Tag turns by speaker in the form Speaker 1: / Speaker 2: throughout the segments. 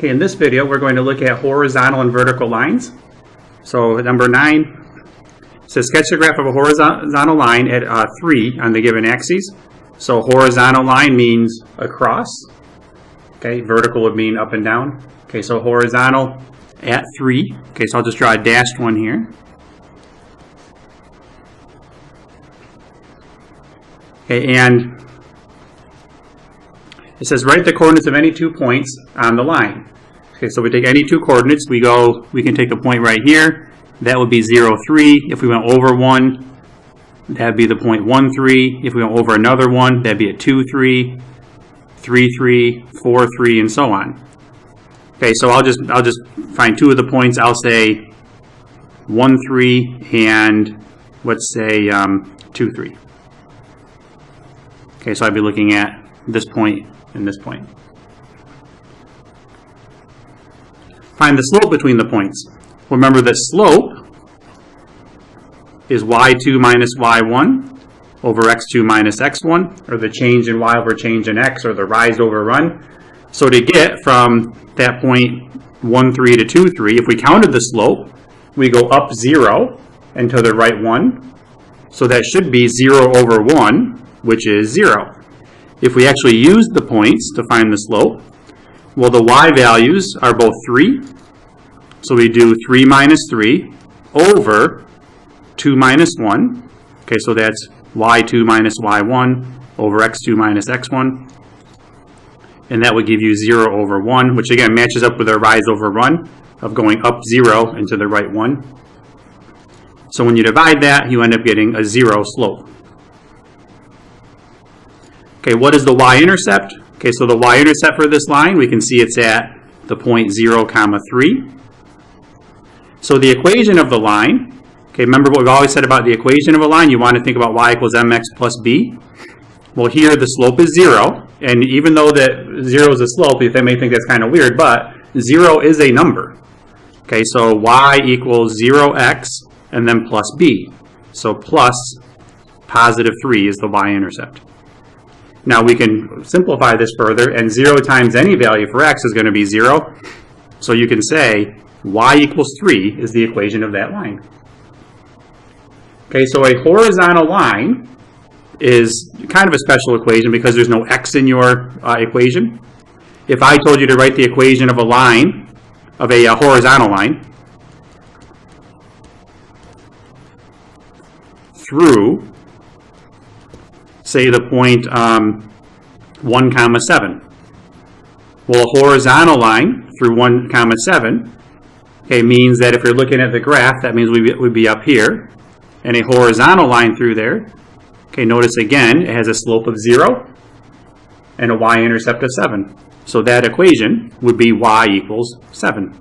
Speaker 1: Okay, in this video we're going to look at horizontal and vertical lines. So number 9 says sketch the graph of a horizontal line at 3 on the given axes. So horizontal line means across. Okay, vertical would mean up and down. Okay, so horizontal at 3. Okay, so I'll just draw a dashed one here. Okay, and it says write the coordinates of any 2 points on the line. Okay, so we take any 2 coordinates, we can take a point right here. That would be 0, 3. If we went over one, that'd be the point 1, 3. If we went over another one, that'd be a 2, 3, 3, 3, 4, 3, and so on. Okay, so I'll just find 2 of the points. I'll say 1, 3, and let's say 2, 3. Okay, so I'd be looking at this point and this point. Find the slope between the points. Remember that slope is y2 minus y1 over x2 minus x1, or the change in y over change in x, or the rise over run. So to get from that point 1, 3 to 2, 3, if we counted the slope, we go up 0 and to the right 1. So that should be 0 over 1, which is 0. If we actually use the points to find the slope, well, the y values are both 3. So we do 3 minus 3 over 2 minus 1. Okay, so that's y2 minus y1 over x2 minus x1. And that would give you 0 over 1, which again matches up with our rise over run of going up 0 and to the right 1. So when you divide that, you end up getting a 0 slope. Okay, what is the y-intercept? Okay, so the y-intercept for this line, we can see it's at the point 0, 3. So the equation of the line, okay, remember what we've always said about the equation of a line? You want to think about y equals mx plus b. Well, here the slope is 0, and even though that 0 is a slope, you may think that's kind of weird, but 0 is a number. Okay, so y equals 0x and then plus b. So plus positive 3 is the y-intercept. Now we can simplify this further, and 0 times any value for x is going to be 0. So you can say y equals 3 is the equation of that line. Okay, so a horizontal line is kind of a special equation because there's no x in your equation. If I told you to write the equation of a line, of a horizontal line, through, say, the point 1, 7. Well, a horizontal line through 1, 7, okay, means that if you're looking at the graph, that means we'd be up here. And a horizontal line through there, okay, notice again, it has a slope of 0 and a y-intercept of 7. So that equation would be y equals 7.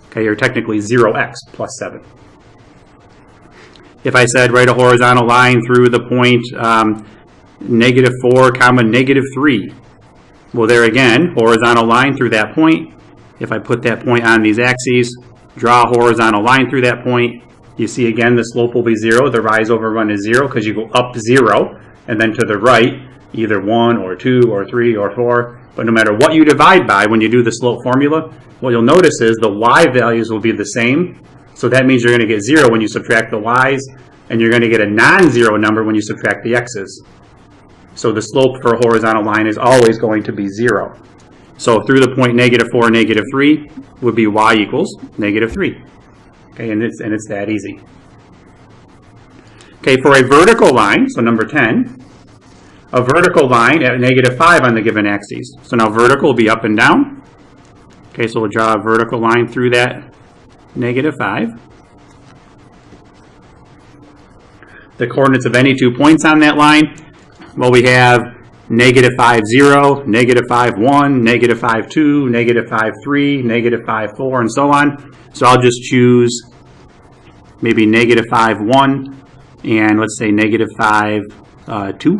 Speaker 1: Okay, or technically 0x plus 7. If I said write a horizontal line through the point -4, -3. Well, there again, horizontal line through that point. If I put that point on these axes, draw a horizontal line through that point, you see again the slope will be 0. The rise over run is 0 because you go up 0 and then to the right, either 1 or 2 or 3 or 4. But no matter what you divide by when you do the slope formula, what you'll notice is the y values will be the same. So that means you're going to get 0 when you subtract the y's, and you're going to get a non-zero number when you subtract the x's. So the slope for a horizontal line is always going to be 0. So through the point -4, -3 would be y equals -3. Okay, and it's that easy. Okay, for a vertical line, so number 10, a vertical line at -5 on the given axes. So now vertical will be up and down. Okay, so we'll draw a vertical line through that -5. The coordinates of any 2 points on that line, well, we have -5, 0, -5, 1, -5, 2, -5, 3, -5, 4, and so on. So I'll just choose maybe -5, 1, and let's say -5, 2.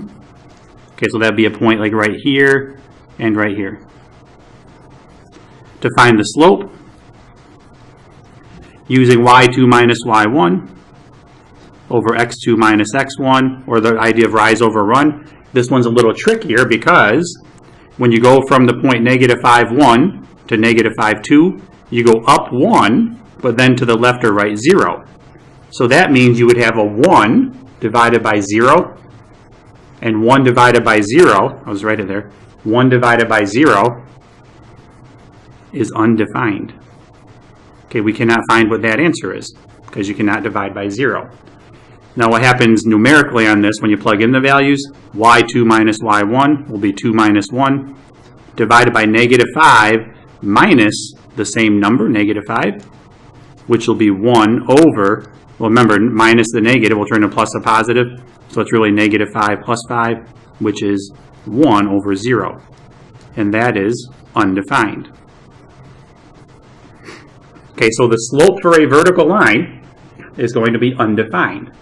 Speaker 1: Okay, so that'd be a point like right here and right here. To find the slope, using y2 minus y1 over x2 minus x1, or the idea of rise over run. This one's a little trickier because when you go from the point -5, 1 to negative 5, 2, you go up 1, but then to the left or right 0. So that means you would have a 1 divided by 0, and 1 divided by 0, I was right in there, 1 divided by 0 is undefined. Okay, we cannot find what that answer is, because you cannot divide by 0. Now what happens numerically on this, when you plug in the values, y2 minus y1 will be 2 minus 1, divided by negative 5 minus the same number, negative 5, which will be 1 over, well remember, minus the negative will turn to plus a positive, so it's really negative 5 plus 5, which is 1 over 0. And that is undefined. Okay, so the slope for a vertical line is going to be undefined.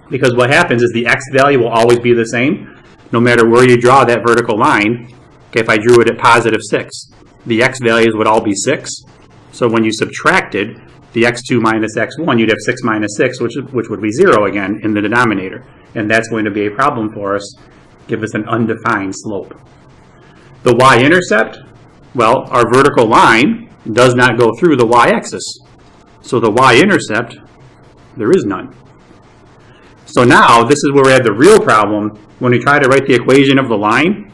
Speaker 1: Because what happens is the x value will always be the same, no matter where you draw that vertical line. Okay, if I drew it at positive 6, the x values would all be 6. So when you subtracted the x2 minus x1, you'd have 6 minus 6, which would be 0 again in the denominator. And that's going to be a problem for us, give us an undefined slope. The y-intercept, well, our vertical line does not go through the y-axis. So the y-intercept, there is none. So now, this is where we have the real problem. When we try to write the equation of the line,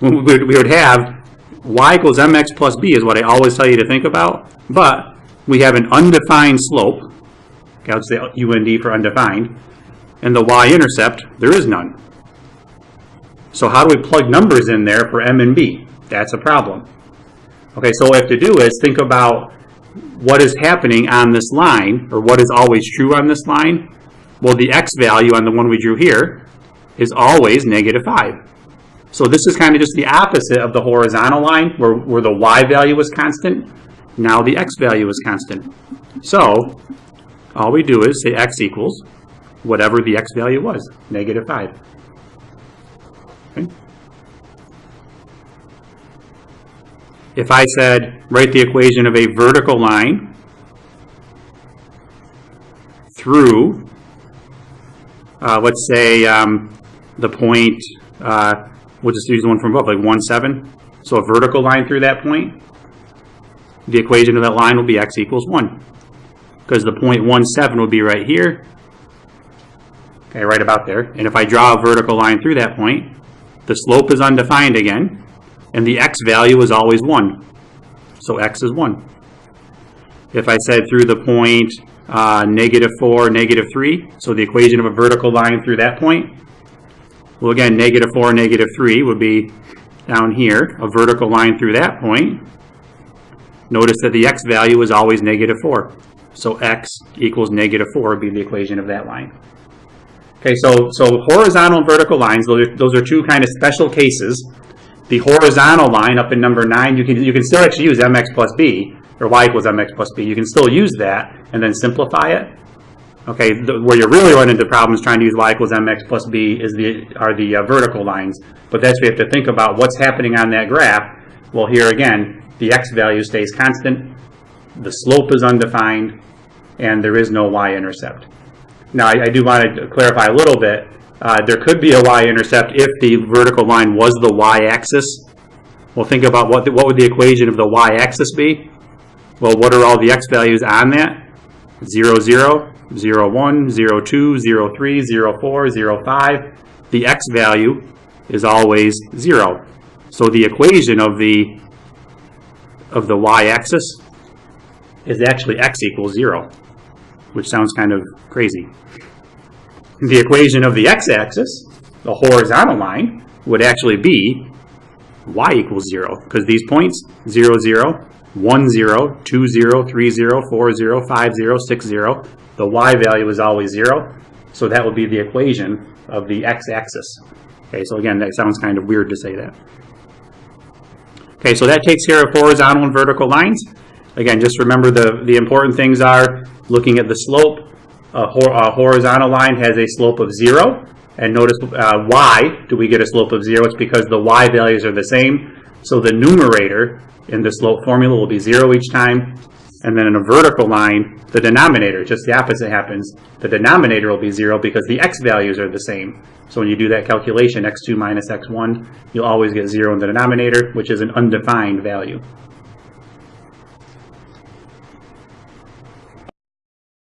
Speaker 1: we would have y equals mx plus b is what I always tell you to think about. But we have an undefined slope. Okay, I'll say UND for undefined. And the y-intercept, there is none. So how do we plug numbers in there for m and b? That's a problem. Okay, so what we have to do is think about what is happening on this line, or what is always true on this line. Well, the x value on the one we drew here is always negative 5. So this is kind of just the opposite of the horizontal line, where the y value was constant. Now the x value is constant. So all we do is say x equals whatever the x value was, negative 5. Okay. If I said, write the equation of a vertical line through, let's say, the point, we'll just use the one from above, like 1, 7. So a vertical line through that point, the equation of that line will be x equals 1. Because the point 1, 7 will be right here. Okay, right about there. And if I draw a vertical line through that point, the slope is undefined again, and the x value is always 1. So x is 1. If I said through the point negative 4, negative 3, so the equation of a vertical line through that point, well again, negative 4, negative 3 would be down here, a vertical line through that point. Notice that the x value is always negative 4. So x equals negative 4 would be the equation of that line. Okay, so horizontal and vertical lines, those are two kind of special cases. The horizontal line up in number 9, you can still actually use mx plus b, or y equals mx plus b. You can still use that and then simplify it. Okay, where you're really running into problems trying to use y equals mx plus b are the vertical lines. But that's where you have to think about what's happening on that graph. Well, here again, the x value stays constant, the slope is undefined, and there is no y-intercept. Now, I do want to clarify a little bit. There could be a y-intercept if the vertical line was the y-axis. Well, think about what would the equation of the y-axis be? Well, what are all the x values on that? 0, 0, 0, 1, 0, 2, 0, 3, 0, 4, 0, 5. The x value is always 0. So the equation of the y-axis is actually x equals 0, which sounds kind of crazy. The equation of the x-axis, the horizontal line, would actually be y equals 0, because these points, 0, 0, 1, 0, 2, 0, 3, 0, 4, 0, 5, 0, 6, 0, the y value is always 0, so that would be the equation of the x-axis. Okay, so again, that sounds kind of weird to say that. Okay, so that takes care of horizontal and vertical lines. Again, just remember the important things are looking at the slope. A horizontal line has a slope of 0. And notice why do we get a slope of 0? It's because the y values are the same. So the numerator in the slope formula will be 0 each time. And then in a vertical line, the denominator, just the opposite happens. The denominator will be 0 because the x values are the same. So when you do that calculation, x2 minus x1, you'll always get 0 in the denominator, which is an undefined value.